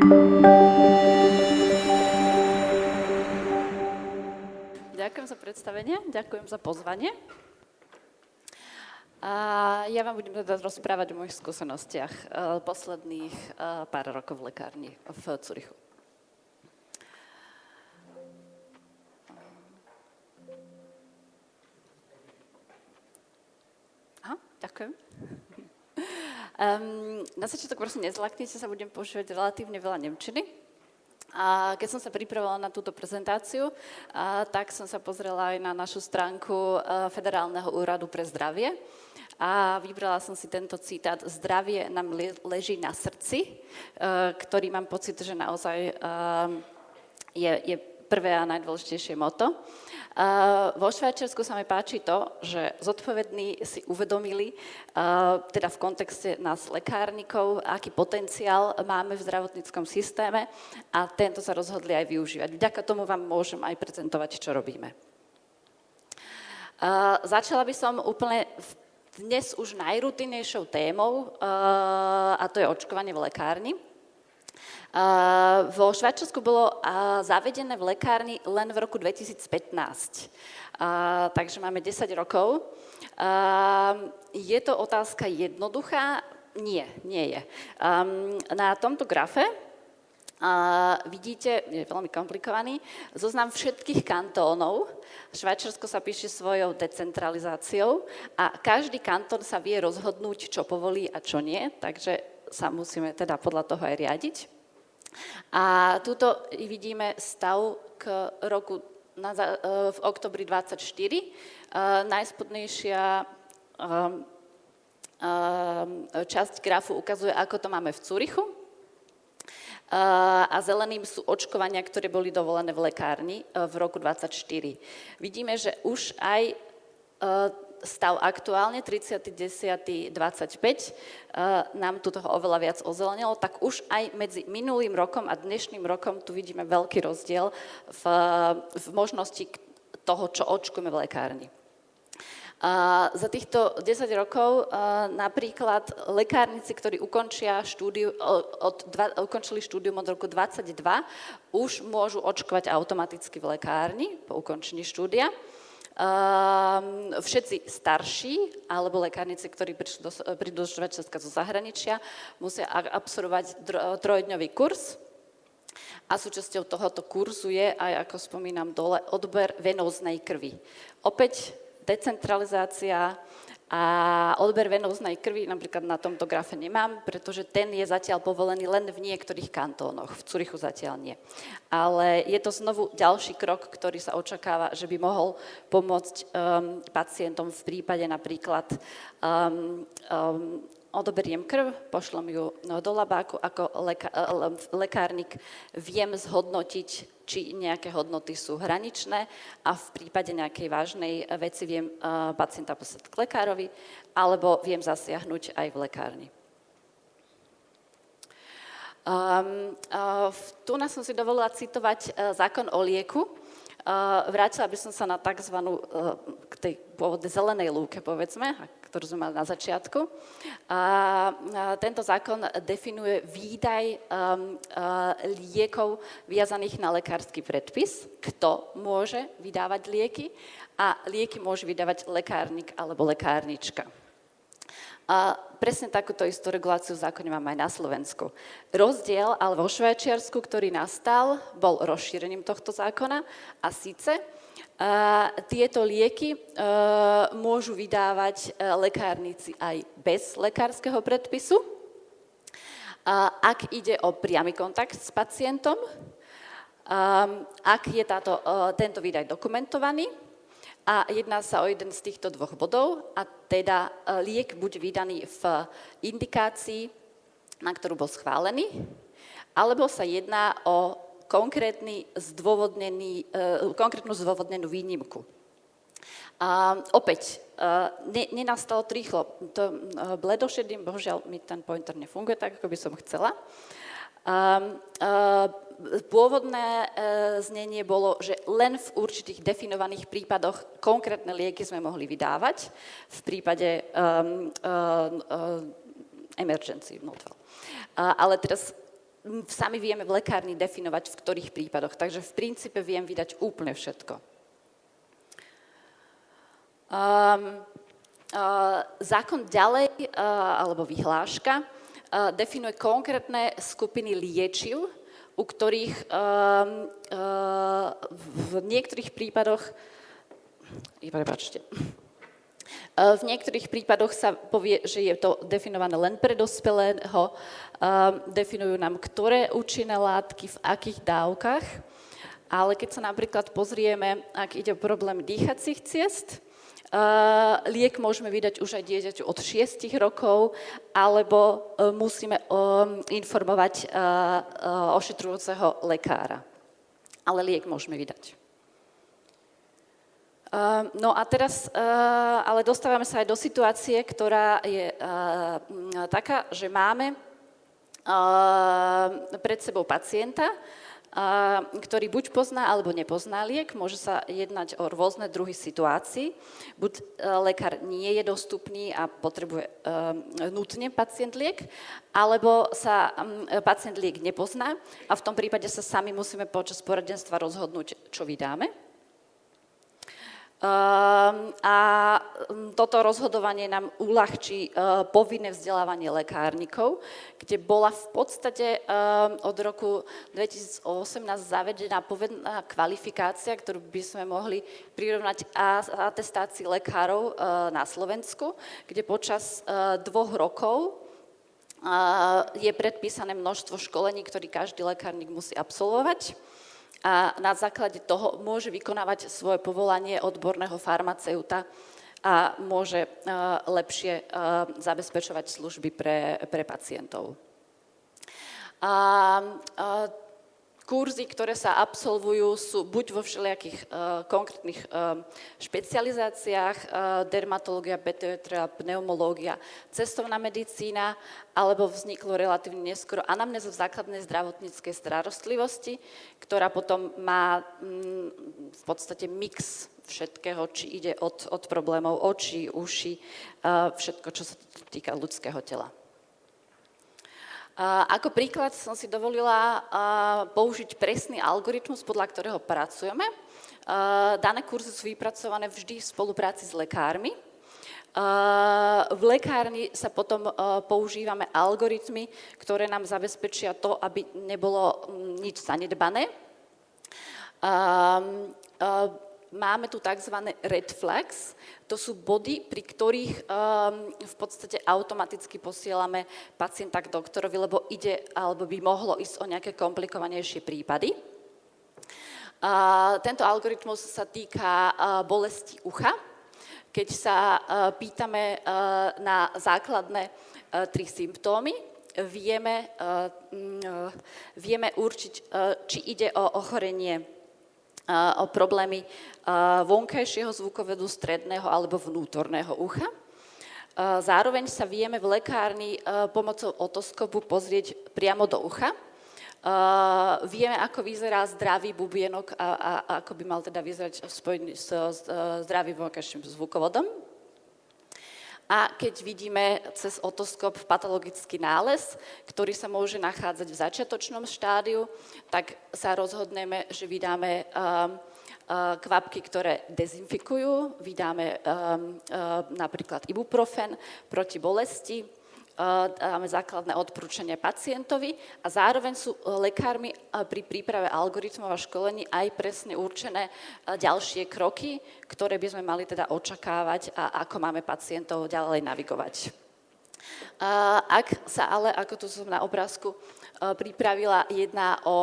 Ďakujem za predstavenie, ďakujem za pozvanie. A ja vám budem teda rozprávať o mojich skúsenostiach posledných pár rokov v lekárni v Curychu. Aha, ďakujem. Na začiatok prosím nezlaknite sa, budem používať relatívne veľa nemčiny. A keď som sa pripravovala na túto prezentáciu, tak som sa pozrela aj na našu stránku Federálneho úradu pre zdravie a vybrala som si tento citát: zdravie nám leží na srdci, ktorý mám pocit, že naozaj je prvé a najdôležitejšie motto. Vo Švajčiarsku sa mi páči to, že zodpovední si uvedomili, teda v kontexte nás lekárnikov, aký potenciál máme v zdravotníckom systéme a tento sa rozhodli aj využívať. Vďaka tomu vám môžem aj prezentovať, čo robíme. Začala by som úplne dnes už najrutinnejšou témou, a to je očkovanie v lekárni. Vo Švajčiarsku bolo zavedené v lekárni len v roku 2015, takže máme 10 rokov. Je to otázka jednoduchá? Nie je. Na tomto grafe vidíte, je veľmi komplikovaný, zoznam všetkých kantónov. Švajčiarsko sa píše svojou decentralizáciou a každý kantón sa vie rozhodnúť, čo povolí a čo nie, takže sa musíme teda podľa toho aj riadiť. A tuto vidíme stav k roku v oktobri 24. Najspodnejšia časť grafu ukazuje, ako to máme v Curychu. A zeleným sú očkovania, ktoré boli dovolené v lekárni v roku 24. Vidíme, že už aj stav aktuálne, 30.10.25, nám tu toho oveľa viac ozelenilo, tak už aj medzi minulým rokom a dnešným rokom tu vidíme veľký rozdiel v možnosti toho, čo očkujeme v lekárni. Za týchto 10 rokov napríklad lekárnici, ktorí ukončili štúdium od roku 22, už môžu očkovať automaticky v lekárni po ukončení štúdia. Všetci starší alebo lekárnici, ktorí prídu do Švajčiarska zo zahraničia, musia absolvovať trojdňový kurz a súčasťou tohoto kurzu je aj, ako spomínam dole, odber venóznej krvi. Opäť decentralizácia a odber venóznej krvi napríklad na tomto grafe nemám, pretože ten je zatiaľ povolený len v niektorých kantónoch, v Curychu zatiaľ nie. Ale je to znovu ďalší krok, ktorý sa očakáva, že by mohol pomôcť pacientom v prípade napríklad odoberiem krv, pošlom ju do labáku, ako lekárnik viem zhodnotiť, či nejaké hodnoty sú hraničné a v prípade nejakej vážnej veci viem pacienta poslať k lekárovi alebo viem zasiahnuť aj v lekárni. Tu som si dovolila citovať zákon o lieku. Vrátila by som sa na takzvanú k tej pôvodnej zelenej lúke, povedzme, ktorú sme mali na začiatku. Tento zákon definuje výdaj liekov viazaných na lekársky predpis, kto môže vydávať lieky a lieky môže vydávať lekárnik alebo lekárnička. Presne takúto istú reguláciu v zákone máme aj na Slovensku. Rozdiel ale vo Švajčiarsku, ktorý nastal, bol rozšírením tohto zákona a síce tieto lieky môžu vydávať lekárnici aj bez lekárskeho predpisu. Ak ide o priamy kontakt s pacientom, ak je tento výdaj dokumentovaný, a jedná sa o jeden z týchto dvoch bodov, a teda liek buď vydaný v indikácii, na ktorú bol schválený, alebo sa jedná o konkrétnu zdôvodnenú výnimku. Opäť, nenastalo to rýchlo. Bledošedým, bohužiaľ mi ten pointer nefunguje tak, ako by som chcela. Pôvodné znenie bolo, že len v určitých definovaných prípadoch konkrétne lieky sme mohli vydávať v prípade emergency. Ale teraz sami vieme v lekárni definovať, v ktorých prípadoch. Takže v princípe viem vydať úplne všetko. Zákon ďalej, alebo vyhláška, definuje konkrétne skupiny liečiv, u ktorých v niektorých prípadoch, v niektorých prípadoch sa povie, že je to definované len pre dospelého, definujú nám, ktoré účinné látky, v akých dávkach, ale keď sa napríklad pozrieme, ak ide o problém dýchacích ciest, liek môžeme vydať už aj dieťaťu od 6 rokov, alebo musíme informovať ošetrujúceho lekára. Ale liek môžeme vydať. No a teraz, ale dostávame sa aj do situácie, ktorá je taká, že máme pred sebou pacienta, ktorý buď pozná alebo nepozná liek, môže sa jednať o rôzne druhy situácií. Buď lekár nie je dostupný a potrebuje nutne pacient liek, alebo sa pacient liek nepozná a v tom prípade sa sami musíme počas poradenstva rozhodnúť, čo vydáme. A toto rozhodovanie nám uľahčí povinné vzdelávanie lekárnikov, kde bola v podstate od roku 2018 zavedená povinná kvalifikácia, ktorú by sme mohli prirovnať atestácii lekárov na Slovensku, kde počas 2 rokov je predpísané množstvo školení, ktoré každý lekárnik musí absolvovať. A na základe toho môže vykonávať svoje povolanie odborného farmaceuta a môže lepšie zabezpečovať služby pre pacientov. Kurzy, ktoré sa absolvujú, sú buď vo všelijakých konkrétnych špecializáciách, dermatológia, pediatria, pneumológia, cestovná medicína, alebo vzniklo relatívne neskoro anamnéza v základnej zdravotníckej starostlivosti, ktorá potom má v podstate mix všetkého, či ide od problémov očí, uši, všetko, čo sa týka ľudského tela. Ako príklad som si dovolila použiť presný algoritmus, podľa ktorého pracujeme. Dané kurzy sú vypracované vždy v spolupráci s lekármi. V lekárni sa potom používame algoritmy, ktoré nám zabezpečia to, aby nebolo nič zanedbané. Máme tu tzv. Red flags, to sú body, pri ktorých v podstate automaticky posielame pacienta k doktorovi, lebo ide, alebo by mohlo ísť o nejaké komplikovanejšie prípady. Tento algoritmus sa týka bolesti ucha. Keď sa pýtame na základné 3 symptómy, vieme určiť, či ide o ochorenie, o problémy vonkajšieho zvukovedu, stredného alebo vnútorného ucha. Zároveň sa vieme v lekárni pomocou otoskopu pozrieť priamo do ucha. Vieme, ako vyzerá zdravý bubienok a ako by mal teda vyzerať v spojení s zdravým vonkajším zvukovodom. A keď vidíme cez otoskop patologický nález, ktorý sa môže nachádzať v začiatočnom štádiu, tak sa rozhodneme, že vydáme kvapky, ktoré dezinfikujú, vydáme napríklad ibuprofen proti bolesti, dáme základné odporúčania pacientovi a zároveň sú lekármi pri príprave algoritmov a školení aj presne určené ďalšie kroky, ktoré by sme mali teda očakávať a ako máme pacientov ďalej navigovať. Ak sa ale, ako tu som na obrázku pripravila, jedná o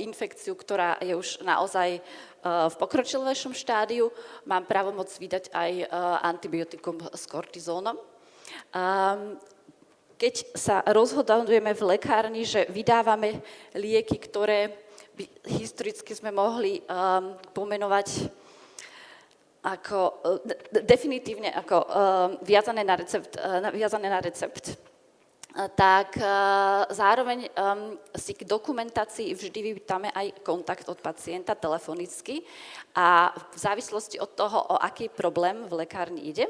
infekciu, ktorá je už naozaj v pokročilejšom štádiu, mám právomoc vydať aj antibiotikum s kortizónom. Keď sa rozhodujeme v lekárni, že vydávame lieky, ktoré by historicky sme mohli pomenovať ako definitívne ako viazané na recept, tak zároveň si k dokumentácii vždy vypýtame aj kontakt od pacienta telefonicky a v závislosti od toho, o aký problém v lekárni ide,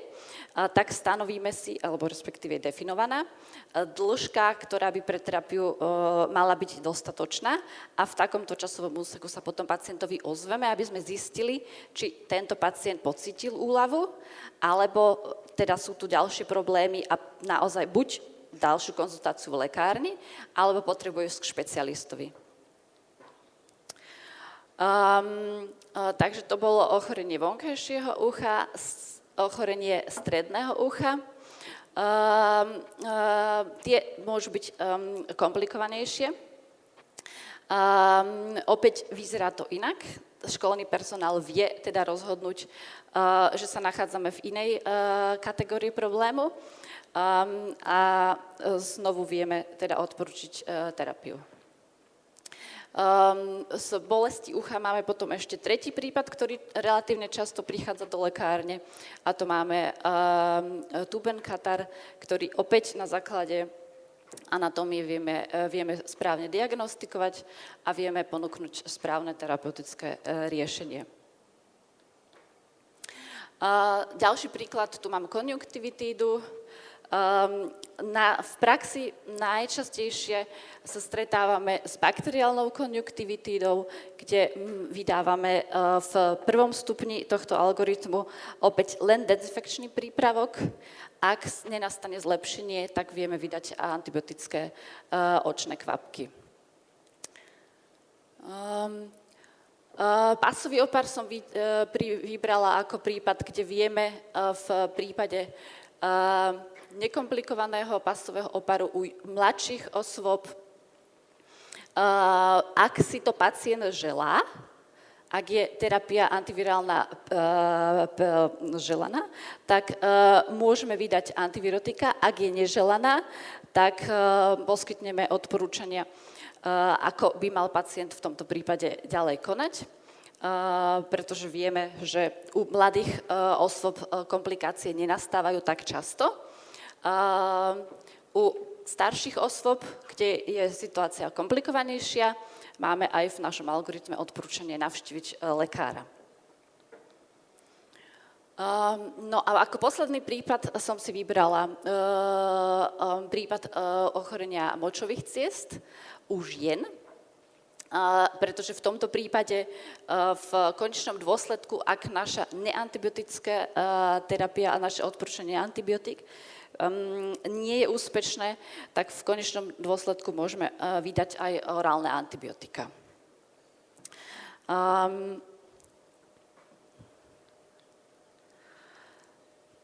tak stanovíme si, alebo respektíve definovaná, dĺžka, ktorá by pre terapiu mala byť dostatočná a v takomto časovom úseku sa potom pacientovi ozveme, aby sme zistili, či tento pacient pocítil úľavu, alebo teda sú tu ďalšie problémy a naozaj buď ďalšiu konzultáciu v lekárni, alebo potrebujú ísť k špecialistovi. Takže to bolo ochorenie vonkajšieho ucha, ochorenie stredného ucha. Tie môžu byť komplikovanejšie. Opäť vyzerá to inak. Školný personál vie teda rozhodnúť, že sa nachádzame v inej kategórii problému. A znovu vieme teda odporučiť terapiu. Z bolesti ucha máme potom ešte tretí prípad, ktorý relatívne často prichádza do lekárne a to máme tubenkatar, ktorý opäť na základe anatómie vieme správne diagnostikovať a vieme ponúknuť správne terapeutické riešenie. Ďalší príklad, tu mám konjunktivitídu. V praxi najčastejšie sa stretávame s bakteriálnou konjunktivitídou, kde vydávame v prvom stupni tohto algoritmu opäť len dezinfekčný prípravok. Ak nenastane zlepšenie, tak vieme vydať antibiotické očné kvapky. Pasový opar som vybrala ako prípad, kde vieme v prípade nekomplikovaného pasového oparu u mladších osôb, ak si to pacient želá, ak je terapia antivirálna želaná, tak môžeme vydať antivirotika. Ak je neželaná, tak poskytneme odporúčania, ako by mal pacient v tomto prípade ďalej konať, pretože vieme, že u mladých osôb komplikácie nenastávajú tak často. U starších osôb, kde je situácia komplikovanejšia, máme aj v našom algoritme odporúčanie navštíviť lekára. No a ako posledný prípad som si vybrala prípad ochorenia močových ciest u žien, pretože v tomto prípade v konečnom dôsledku, ak naša neantibiotická terapia a naše odporúčanie antibiotík nie je úspešné, tak v konečnom dôsledku môžeme vydať aj orálne antibiotika.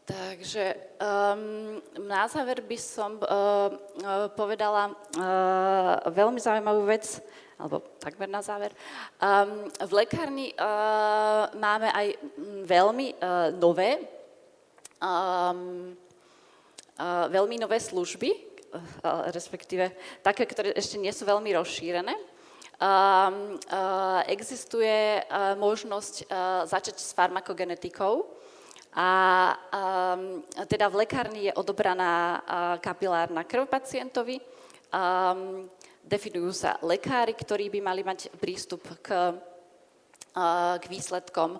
Takže na záver by som povedala veľmi zaujímavú vec, alebo takmer na záver. V lekárni máme aj veľmi nové služby, respektíve také, ktoré ešte nie sú veľmi rozšírené. Existuje možnosť začať s farmakogenetikou a teda v lekárni je odobraná kapilárna krv pacientovi. Definujú sa lekári, ktorí by mali mať prístup k výsledkom,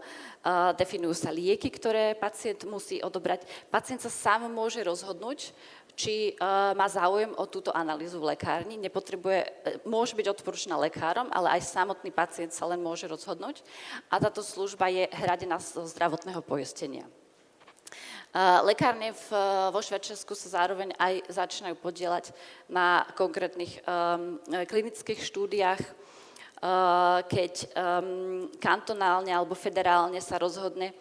definujú sa lieky, ktoré pacient musí odobrať. Pacient sa sám môže rozhodnúť, či má záujem o túto analýzu v lekárni. Môže byť odporúčaná lekárom, ale aj samotný pacient sa len môže rozhodnúť. A táto služba je hradená zo zdravotného poistenia. Lekárne vo Švajčiarsku sa zároveň aj začínajú podieľať na konkrétnych klinických štúdiách, keď kantonálne alebo federálne sa rozhodne,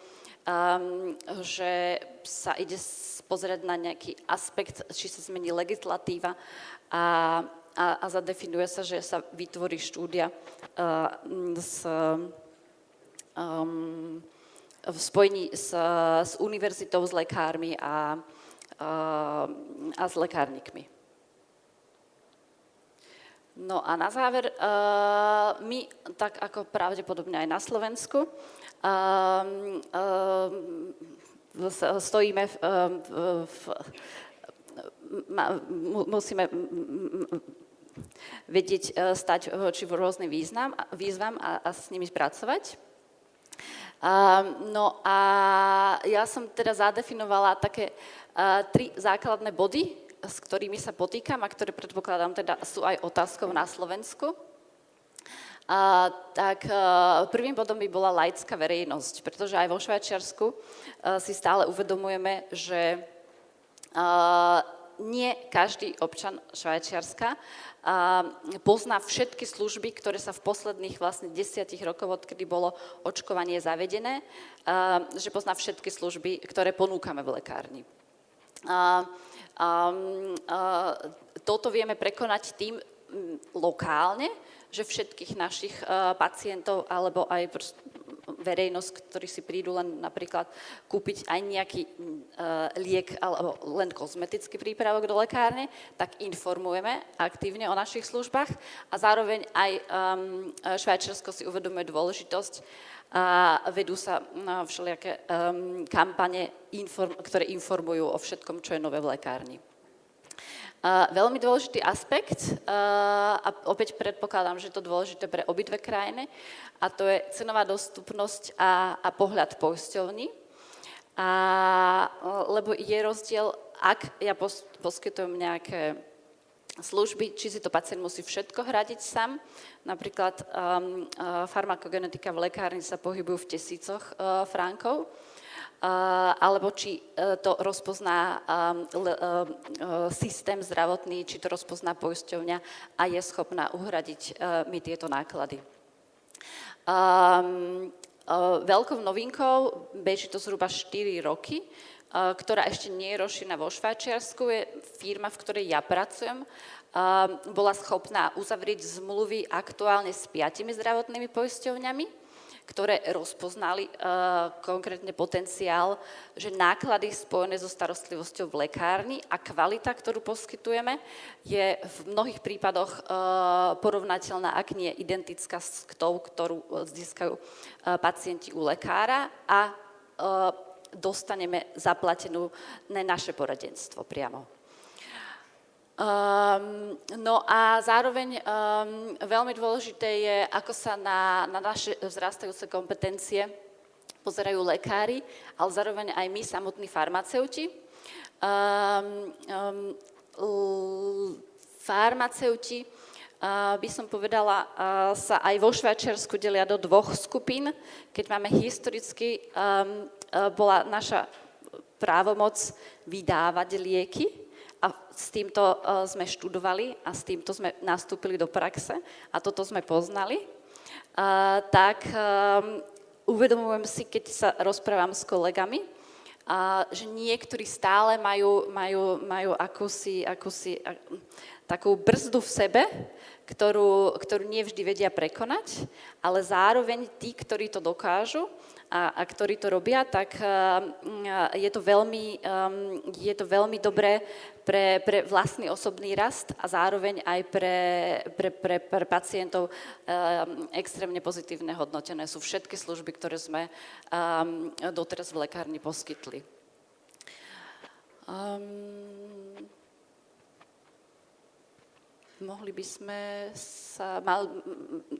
že sa ide pozrieť na nejaký aspekt, či sa zmení legislatíva a zadefinuje sa, že sa vytvorí štúdia v spojení s univerzitou, s lekármi a s lekárnikmi. No a na záver, my, tak ako pravdepodobne aj na Slovensku, musíme vedieť stať voči rôznym výzvam a s nimi pracovať. No a ja som teda zadefinovala také 3 základné body, s ktorými sa potýkam a ktoré predpokladám teda sú aj otázkou na Slovensku. Prvým bodom by bola laická verejnosť, pretože aj vo Švajčiarsku si stále uvedomujeme, že nie každý občan Švajčiarska pozná všetky služby, ktoré sa v posledných vlastne 10 rokoch, odkedy bolo očkovanie zavedené, že pozná všetky služby, ktoré ponúkame v lekárni. Toto vieme prekonať tým lokálne, že všetkých našich pacientov alebo aj verejnosť, ktorí si prídu len napríklad kúpiť aj nejaký liek alebo len kozmetický prípravok do lekárne, tak informujeme aktívne o našich službách a zároveň aj Švajčiarsko si uvedomuje dôležitosť a vedú sa všelijaké kampane, ktoré informujú o všetkom, čo je nové v lekárni. Veľmi dôležitý aspekt, a opäť predpokladám, že je to dôležité pre obidve krajiny, a to je cenová dostupnosť a pohľad poisťovní. Lebo je rozdiel, ak ja poskytujem nejaké služby, či si to pacient musí všetko hradiť sám. Napríklad farmakogenetika v lekárni sa pohybujú v tisícoch frankov, alebo či to rozpozná systém zdravotný, či to rozpozná poisťovňa a je schopná uhradiť mi tieto náklady. Veľkou novinkou, beží to zhruba 4 roky, ktorá ešte nie je rozšírená vo Švajčiarsku, je firma, v ktorej ja pracujem, bola schopná uzavrieť zmluvy aktuálne s 5 zdravotnými poisťovňami, ktoré rozpoznali konkrétne potenciál, že náklady spojené so starostlivosťou v lekárni a kvalita, ktorú poskytujeme, je v mnohých prípadoch porovnateľná, ak nie identická s tou, ktorú získajú pacienti u lekára a dostaneme zaplatenú na naše poradenstvo priamo. No a zároveň veľmi dôležité je, ako sa na naše vzrastajúce kompetencie pozerajú lekári, ale zároveň aj my, samotní farmaceuti. Farmaceuti, by som povedala, sa aj vo Švajčiarsku delia do 2 skupín. Keď máme historicky, bola naša právomoc vydávať lieky, a s týmto sme študovali a s týmto sme nastúpili do praxe a toto sme poznali, tak uvedomujem si, keď sa rozprávam s kolegami, že niektorí stále majú akúsi takú brzdu v sebe, ktorú nie vždy vedia prekonať, ale zároveň tí, ktorí to dokážu a ktorí to robia, tak je to veľmi dobré pre vlastný osobný rast a zároveň aj pre pacientov extrémne pozitívne hodnotené sú všetky služby, ktoré sme doteraz v lekárni poskytli. Mohli by sme sa...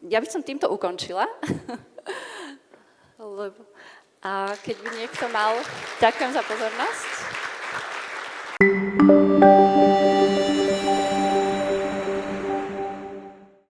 Ja by som týmto ukončila. A keď by niekto mal... Ďakujem za pozornosť.